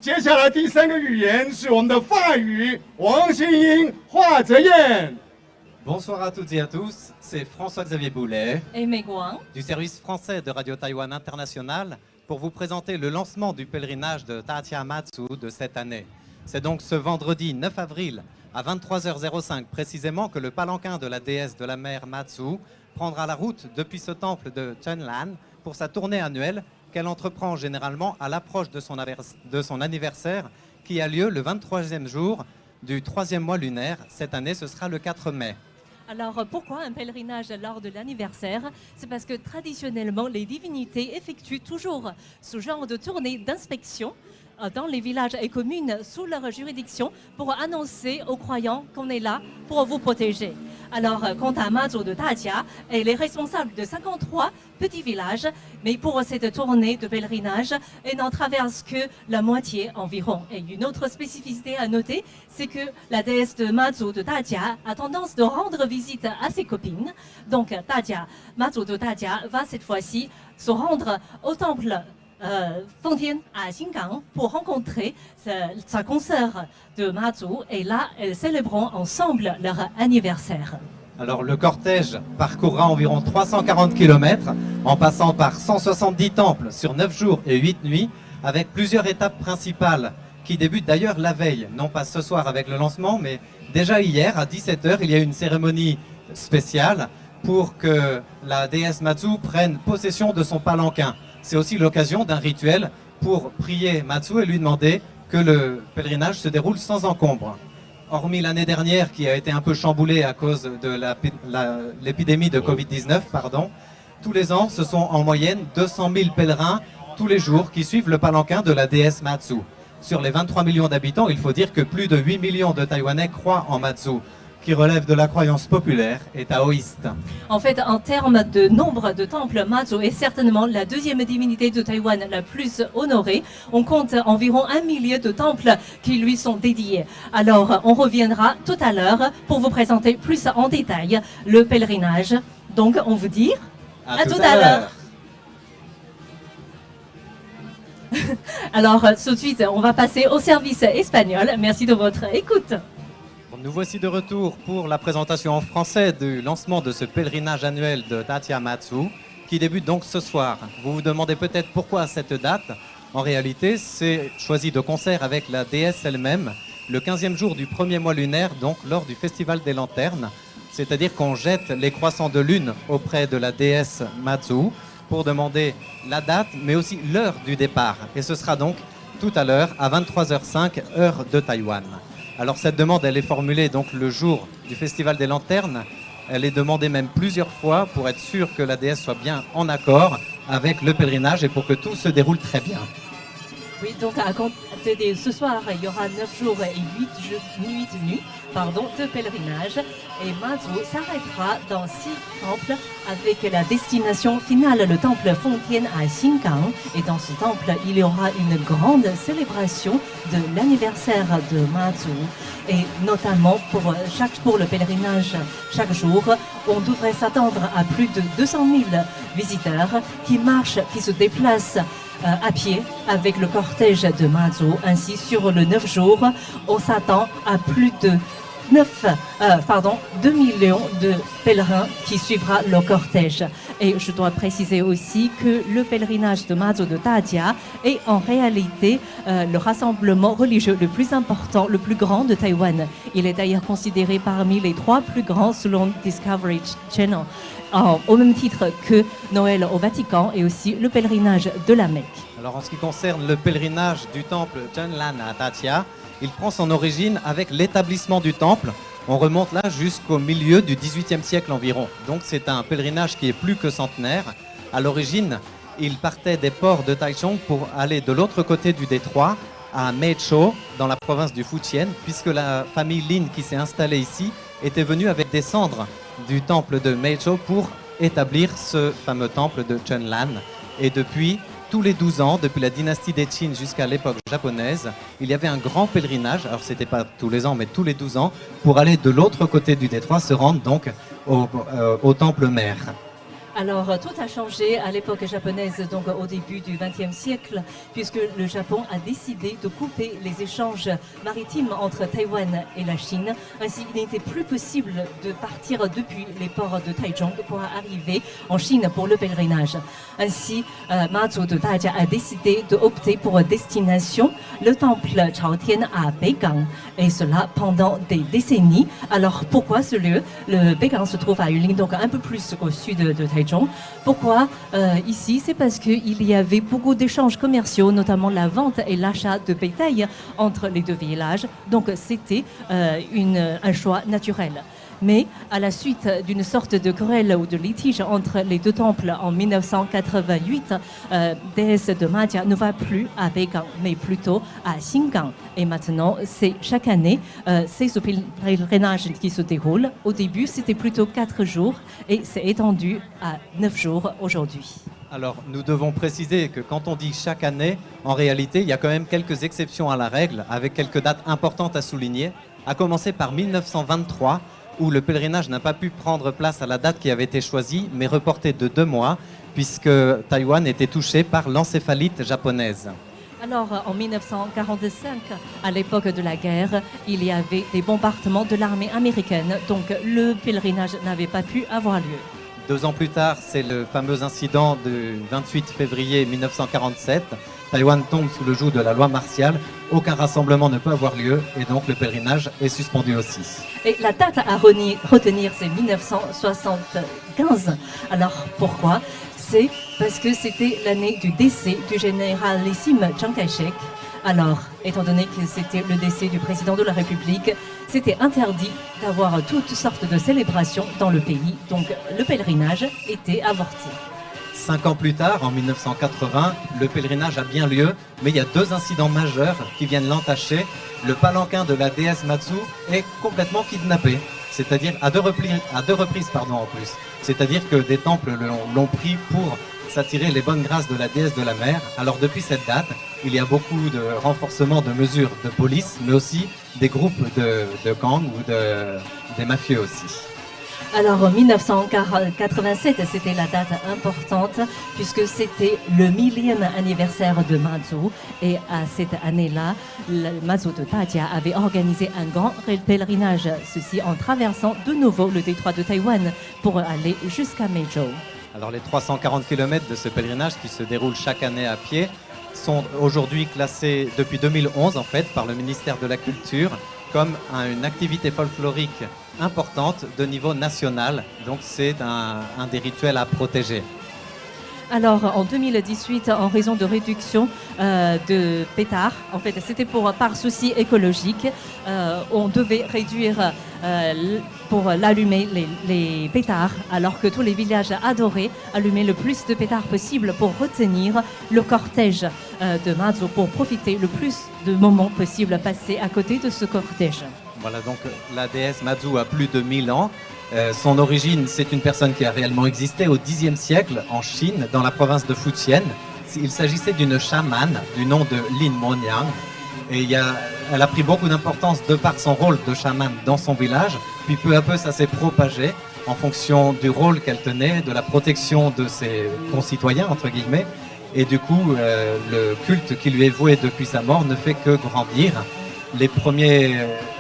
接下来第三个语言是我们的法语，王新英、华泽燕。Bonsoir à toutes et à tous, c'est François-Xavier Boulet et Meguang du service français de Radio Taïwan International pour vous présenter le lancement du pèlerinage de Tatia Matsu de cette année. C'est donc ce vendredi 9 avril à 23h05 précisément que le palanquin de la déesse de la mer Matsu prendra la route depuis ce temple de Chenlan pour sa tournée annuelle qu'elle entreprend généralement à l'approche de son anniversaire qui a lieu le 23e jour du 3e mois lunaire. Cette année, ce sera le 4 mai. Alors pourquoi un pèlerinage lors de l'anniversaire? C'est parce que traditionnellement, les divinités effectuent toujours ce genre de tournée d'inspection dans les villages et communes sous leur juridiction pour annoncer aux croyants qu'on est là pour vous protéger. Alors, quant à Matsu de Tatia, elle est responsable de 53 petits villages, mais pour cette tournée de pèlerinage, elle n'en traverse que la moitié environ. Et une autre spécificité à noter, c'est que la déesse de Matsu de Tatia a tendance de rendre visite à ses copines. Donc, Matsu de Tatia va cette fois-ci se rendre au temple Fengtian à Xingang pour rencontrer sa consoeur de Matsu et là, elles célébreront ensemble leur anniversaire. Alors le cortège parcourra environ 340 km en passant par 170 temples sur 9 jours et 8 nuits avec plusieurs étapes principales qui débutent d'ailleurs la veille, non pas ce soir avec le lancement mais déjà hier à 17h il y a une cérémonie spéciale pour que la déesse Matsu prenne possession de son palanquin. C'est aussi l'occasion d'un rituel pour prier Matsu et lui demander que le pèlerinage se déroule sans encombre. Hormis l'année dernière qui a été un peu chamboulée à cause de l'épidémie de Covid-19, tous les ans, ce sont en moyenne 200 000 pèlerins tous les jours qui suivent le palanquin de la déesse Matsu. Sur les 23 millions d'habitants, il faut dire que plus de 8 millions de Taïwanais croient en Matsu, qui relève de la croyance populaire et taoïste. En fait, en termes de nombre de temples, Matsu est certainement la deuxième divinité de Taïwan la plus honorée. On compte environ 1 millier de temples qui lui sont dédiés. Alors, on reviendra tout à l'heure pour vous présenter plus en détail le pèlerinage. Donc, on vous dit à tout à l'heure. Alors, tout de suite, on va passer au service espagnol. Merci de votre écoute. Nous voici de retour pour la présentation en français du lancement de ce pèlerinage annuel de Tatia Matsu qui débute donc ce soir. Vous vous demandez peut-être pourquoi cette date. En réalité, c'est choisi de concert avec la déesse elle-même le 15e jour du 1er mois lunaire, donc lors du Festival des Lanternes. C'est-à-dire qu'on jette les croissants de lune auprès de la déesse Matsu pour demander la date mais aussi l'heure du départ. Et ce sera donc tout à l'heure à 23h05 heure de Taïwan. Alors cette demande, elle est formulée donc le jour du Festival des Lanternes. Elle est demandée même plusieurs fois pour être sûr que la déesse soit bien en accord avec le pèlerinage et pour que tout se déroule très bien. Oui, donc à compter de ce soir, il y aura 9 jours et 8 nuits de pèlerinage. Et Matsu s'arrêtera dans 6 temples avec la destination finale, le temple Fengtian à Xingang. Et dans ce temple, il y aura une grande célébration de l'anniversaire de Matsu. Et notamment pour le pèlerinage, chaque jour, on devrait s'attendre à plus de 200 000 visiteurs qui marchent, qui se déplacent à pied avec le cortège de Matsu. Ainsi, sur le 9 jours, on s'attend à plus de 2 millions de pèlerins qui suivra le cortège. Et je dois préciser aussi que le pèlerinage de Matsu de Tatia est en réalité le rassemblement religieux le plus important, le plus grand de Taïwan. Il est d'ailleurs considéré parmi les 3 plus grands selon Discovery Channel, au même titre que Noël au Vatican et aussi le pèlerinage de la Mecque. Alors en ce qui concerne le pèlerinage du temple Chenlan à Tatia, il prend son origine avec l'établissement du temple. On remonte là jusqu'au milieu du XVIIIe siècle environ. Donc c'est un pèlerinage qui est plus que centenaire. À l'origine, il partait des ports de Taichung pour aller de l'autre côté du détroit, à Meichou, dans la province du Fujian, puisque la famille Lin qui s'est installée ici était venue avec des cendres du temple de Meichou pour établir ce fameux temple de Chenlan. Et depuis tous les 12 ans, depuis la dynastie des Qin jusqu'à l'époque japonaise, il y avait un grand pèlerinage, alors c'était pas tous les ans, mais tous les 12 ans, pour aller de l'autre côté du détroit, se rendre donc au temple mère. Alors, tout a changé à l'époque japonaise, donc au début du XXe siècle, puisque le Japon a décidé de couper les échanges maritimes entre Taïwan et la Chine. Ainsi, il n'était plus possible de partir depuis les ports de Taichung pour arriver en Chine pour le pèlerinage. Ainsi, Mazu de Dajia a décidé d'opter pour destination le temple Chaotian à Beigang, et cela pendant des décennies. Alors, pourquoi ce lieu? Le Beigang se trouve à Yulin, donc un peu plus au sud de Taichung. Pourquoi ici? C'est parce qu'il y avait beaucoup d'échanges commerciaux, notamment la vente et l'achat de bétail entre les deux villages. Donc c'était un choix naturel. Mais à la suite d'une sorte de querelle ou de litige entre les deux temples en 1988, déesse de Madhya ne va plus à Beigang, mais plutôt à Xingang. Et maintenant, c'est chaque année, c'est ce pèlerinage qui se déroule. Au début, c'était plutôt 4 jours et c'est étendu à 9 jours aujourd'hui. Alors, nous devons préciser que quand on dit chaque année, en réalité, il y a quand même quelques exceptions à la règle, avec quelques dates importantes à souligner, à commencer par 1923, où le pèlerinage n'a pas pu prendre place à la date qui avait été choisie, mais reporté de 2 mois, puisque Taïwan était touché par l'encéphalite japonaise. Alors, en 1945, à l'époque de la guerre, il y avait des bombardements de l'armée américaine, donc le pèlerinage n'avait pas pu avoir lieu. 2 ans plus tard, c'est le fameux incident du 28 février 1947. Taïwan tombe sous le joug de la loi martiale. Aucun rassemblement ne peut avoir lieu et donc le pèlerinage est suspendu aussi. Et la date à retenir, c'est 1975. Alors, pourquoi? C'est parce que c'était l'année du décès du généralissime Chiang Kai-shek. Alors, étant donné que c'était le décès du président de la République, c'était interdit d'avoir toutes sortes de célébrations dans le pays. Donc, le pèlerinage était avorté. 5 ans plus tard, en 1980, le pèlerinage a bien lieu, mais il y a 2 incidents majeurs qui viennent l'entacher. Le palanquin de la déesse Matsu est complètement kidnappé, c'est-à-dire à deux reprises en plus. C'est-à-dire que des temples l'ont pris pour s'attirer les bonnes grâces de la déesse de la mer. Alors depuis cette date, il y a beaucoup de renforcement de mesures de police, mais aussi des groupes de gangs ou des mafieux aussi. Alors, en 1987, c'était la date importante puisque c'était le 1000e anniversaire de Mazu. Et à cette année-là, le Mazu de Dajia avait organisé un grand pèlerinage, ceci en traversant de nouveau le détroit de Taïwan pour aller jusqu'à Meizhou. Alors les 340 km de ce pèlerinage qui se déroule chaque année à pied sont aujourd'hui classés depuis 2011 en fait par le ministère de la Culture comme une activité folklorique importante de niveau national. Donc c'est un des rituels à protéger. Alors, en 2018, en raison de réduction de pétards, en fait, c'était par souci écologique, on devait réduire pour l'allumer les pétards, alors que tous les villages adoraient allumer le plus de pétards possible pour retenir le cortège de Mazu, pour profiter le plus de moments possible passés à côté de ce cortège. Voilà, donc la déesse Mazu a plus de 1000 ans. Son origine, c'est une personne qui a réellement existé au Xe siècle en Chine, dans la province de Fujian. Il s'agissait d'une chamane du nom de Lin Monyang. Et elle a pris beaucoup d'importance de par son rôle de chamane dans son village. Puis peu à peu, ça s'est propagé en fonction du rôle qu'elle tenait, de la protection de ses concitoyens, entre guillemets. Et du coup, le culte qui lui est voué depuis sa mort ne fait que grandir. Les premiers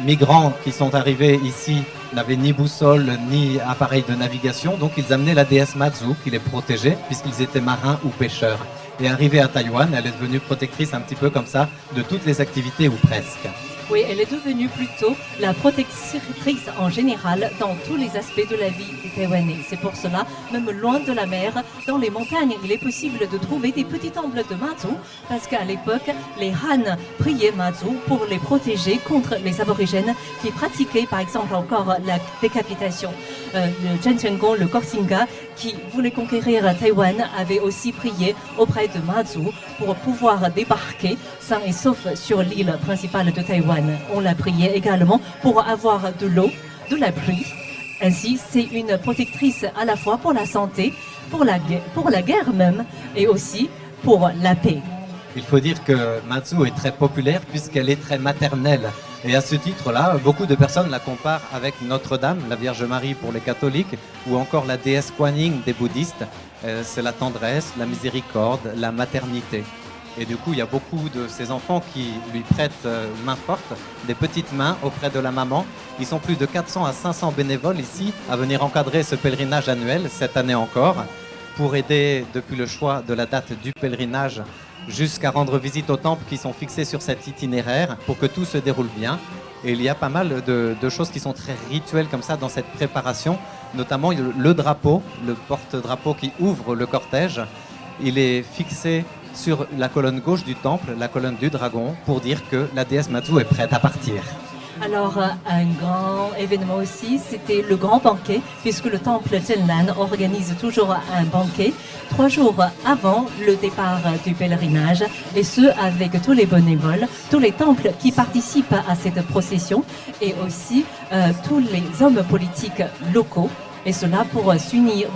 migrants qui sont arrivés ici n'avaient ni boussole ni appareil de navigation, donc ils amenaient la déesse Mazu qui les protégeait puisqu'ils étaient marins ou pêcheurs. Et arrivée à Taïwan, elle est devenue protectrice un petit peu comme ça de toutes les activités ou presque. Oui, elle est devenue plutôt la protectrice en général dans tous les aspects de la vie des Taïwanais. C'est pour cela, même loin de la mer, dans les montagnes, il est possible de trouver des petits temples de Mazu, parce qu'à l'époque, les Han priaient Mazu pour les protéger contre les aborigènes qui pratiquaient par exemple encore la décapitation. Le Zhenchengong, le Korsinga, qui voulait conquérir Taïwan, avait aussi prié auprès de Mazu pour pouvoir débarquer sain et sauf sur l'île principale de Taïwan. On l'a prié également pour avoir de l'eau, de la pluie. Ainsi, c'est une protectrice à la fois pour la santé, pour la guerre même, et aussi pour la paix. Il faut dire que Mazu est très populaire puisqu'elle est très maternelle. Et à ce titre-là, beaucoup de personnes la comparent avec Notre-Dame, la Vierge Marie pour les catholiques, ou encore la déesse Kuan Yin des bouddhistes. C'est la tendresse, la miséricorde, la maternité. Et du coup, il y a beaucoup de ces enfants qui lui prêtent main forte, des petites mains auprès de la maman. Ils sont plus de 400 à 500 bénévoles ici à venir encadrer ce pèlerinage annuel, cette année encore, pour aider depuis le choix de la date du pèlerinage jusqu'à rendre visite aux temples qui sont fixés sur cet itinéraire pour que tout se déroule bien. Et il y a pas mal de choses qui sont très rituelles comme ça dans cette préparation, notamment le drapeau, le porte-drapeau qui ouvre le cortège. Il est fixé sur la colonne gauche du temple, la colonne du dragon, pour dire que la déesse Matsu est prête à partir. Alors, un grand événement aussi, c'était le grand banquet, puisque le temple Zhenlan organise toujours un banquet 3 jours avant le départ du pèlerinage, et ce, avec tous les bénévoles, tous les temples qui participent à cette procession, et aussi tous les hommes politiques locaux. Et cela pour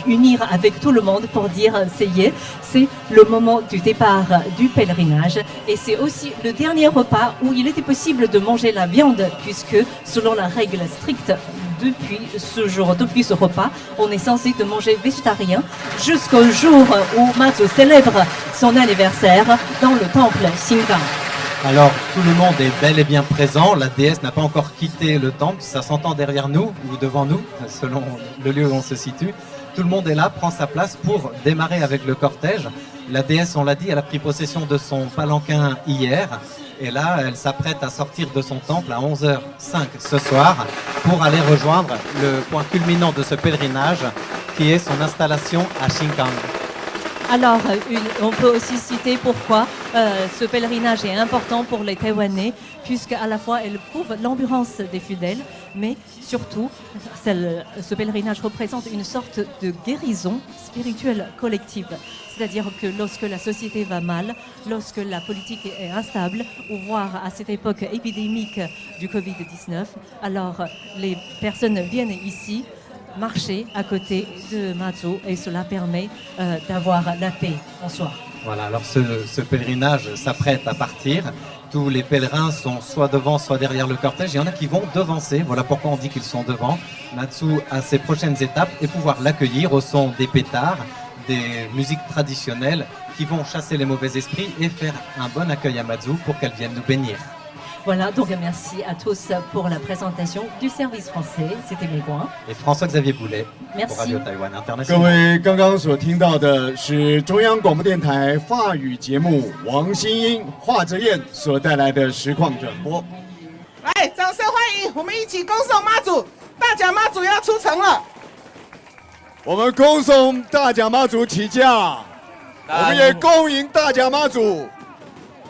unir avec tout le monde pour dire, ça y est, c'est le moment du départ du pèlerinage. Et c'est aussi le dernier repas où il était possible de manger la viande, puisque selon la règle stricte, depuis ce repas, on est censé de manger végétarien jusqu'au jour où Matsu célèbre son anniversaire dans le temple Xinggang. Alors, tout le monde est bel et bien présent. La déesse n'a pas encore quitté le temple. Ça s'entend derrière nous ou devant nous, selon le lieu où on se situe. Tout le monde est là, prend sa place pour démarrer avec le cortège. La déesse, on l'a dit, elle a pris possession de son palanquin hier. Et là, elle s'apprête à sortir de son temple à 11h05 ce soir pour aller rejoindre le point culminant de ce pèlerinage qui est son installation à Xinggang. Alors, on peut aussi citer pourquoi ce pèlerinage est important pour les Taïwanais, puisque à la fois elle prouve l'endurance des fidèles, mais surtout, ce pèlerinage représente une sorte de guérison spirituelle collective. C'est-à-dire que lorsque la société va mal, lorsque la politique est instable, ou voire à cette époque épidémique du Covid-19, alors les personnes viennent ici marcher à côté de Matsu et cela permet d'avoir la paix en soi. Voilà, alors ce pèlerinage s'apprête à partir. Tous les pèlerins sont soit devant, soit derrière le cortège. Il y en a qui vont devancer. Voilà pourquoi on dit qu'ils sont devant. Matsu a ses prochaines étapes et pouvoir l'accueillir au son des pétards, des musiques traditionnelles qui vont chasser les mauvais esprits et faire un bon accueil à Matsu pour qu'elle vienne nous bénir. Voilà, donc merci à tous pour la présentation du service français. C'était Meiguan et François-Xavier Boulet pour Radio Taïwan 各 International。位刚刚所听到的是中央广播电台法语节目王新英、华泽燕所带来的实况转播。来，掌声欢迎，我们一起恭送妈祖，大甲妈祖要出城了。我们恭送大甲妈祖起驾，我们也恭迎大甲妈祖。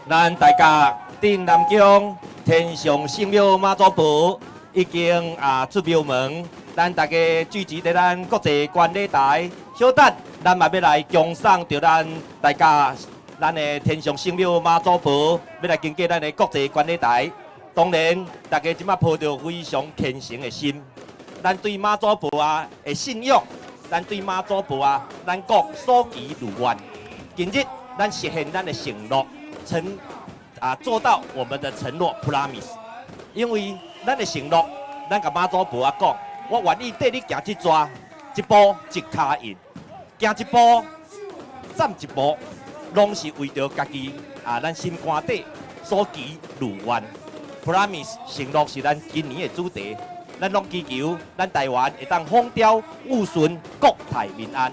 咱大家镇南宫天上圣庙妈祖婆已经出庙门，咱大家聚集在咱国际观礼台，稍等，咱嘛要来恭送着咱大家咱的天上圣庙妈祖婆，要来经过咱的国际观礼台。当然，大家即马抱着非常虔诚的心，咱对妈祖婆的信仰，咱对妈祖婆咱国所祈如愿。今日咱实现咱的承诺，做到我们的承诺 promise， 因为咱的承诺，咱甲妈祖婆讲，我愿意带你行一逝，一步一脚印，行一步站一步，拢是为着家己咱心肝底所祈如愿。promise 承诺是咱今年的主题，咱拢祈求咱台湾会当风调雨顺，国泰民安。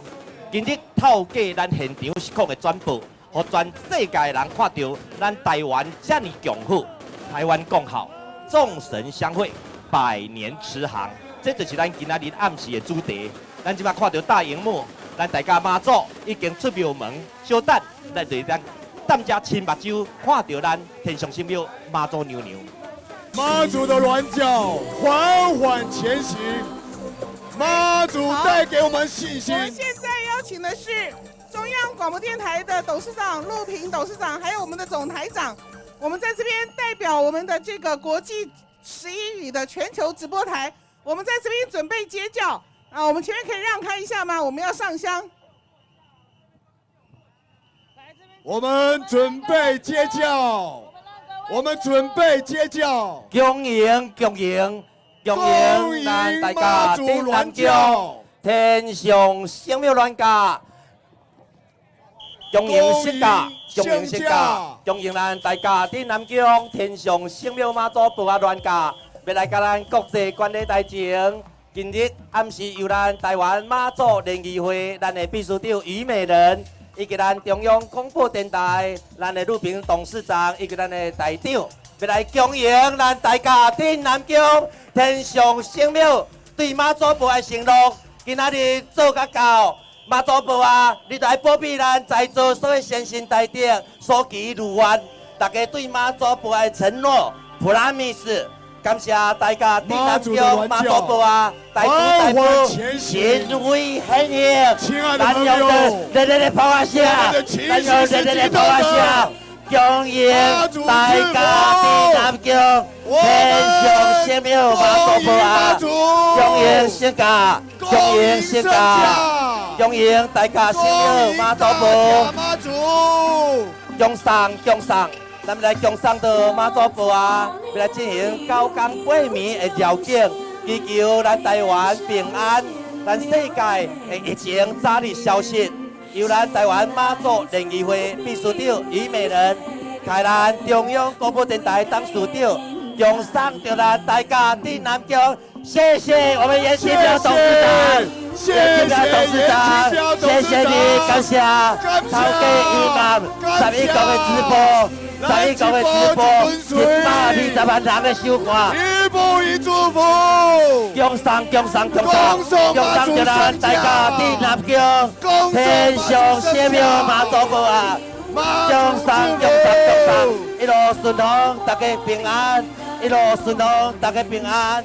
今日透过咱现场实况的转播。互全世界人看到咱台湾这么强好，台湾共好，众神相会，百年驰航，这就是咱今仔日暗时的主题。咱即摆看到大荧幕，咱大家妈祖已经出庙门，稍等，咱就咱等只亲目睭看到咱天上圣庙妈祖娘娘。妈祖的銮轿缓缓前行，妈祖带给我们信心。我们现在邀请的是中央广播电台的董事长陆平董事长，还有我们的总台长，我们在这边代表我们的这个国际11语的全球直播台，我们在这边准备接教我们前面可以让开一下吗？我们要上香。我们准备接教。我们准备接教，恭迎恭迎恭迎咱大家顶南宫天上圣庙銮驾，恭迎圣驾，恭迎圣驾，恭迎咱大家顶南宫天上圣庙妈祖婆啊銮驾，要来甲咱国际观礼台前。今日暗时由咱台湾妈祖联谊会咱的秘书长虞美人，以及咱中央广播电台咱的陆平董事长，以及咱的台长，要来恭迎咱大家顶南宫天上圣庙对妈祖婆的承诺。今仔日做甲到，妈祖婆啊，你来保庇咱在座所有先神大德所祈如愿，大家对妈祖婆的承诺 ，promise。感谢大家顶南宫妈祖婆啊，大慈大悲，贤惠很灵，咱用的热烈的炮啊声，咱用热烈的炮啊声，恭迎大家顶南宫天上圣庙妈祖婆啊，恭迎圣驾，恭迎圣驾，恭迎大家圣庙妈祖婆，恭送恭送。咱们来共送到妈祖婆啊，要来进行9天8暝的绕境，祈求咱台湾平安，咱世界的疫情早日消失。由咱台湾妈祖联谊会秘书长虞美人，开咱中央广播电台董事长，共送到咱大家顶南宫。谢谢我们严启彪董事长，谢谢董事长，谢谢你，感谢超给11个的直播。11个的直播，120万人的收看，一步一祝福，恭送恭送恭送，恭送着咱大家顶南宫天上圣庙妈祖婆啊，恭送恭送恭送，一路顺风，大家平安，一路顺风，大家平安。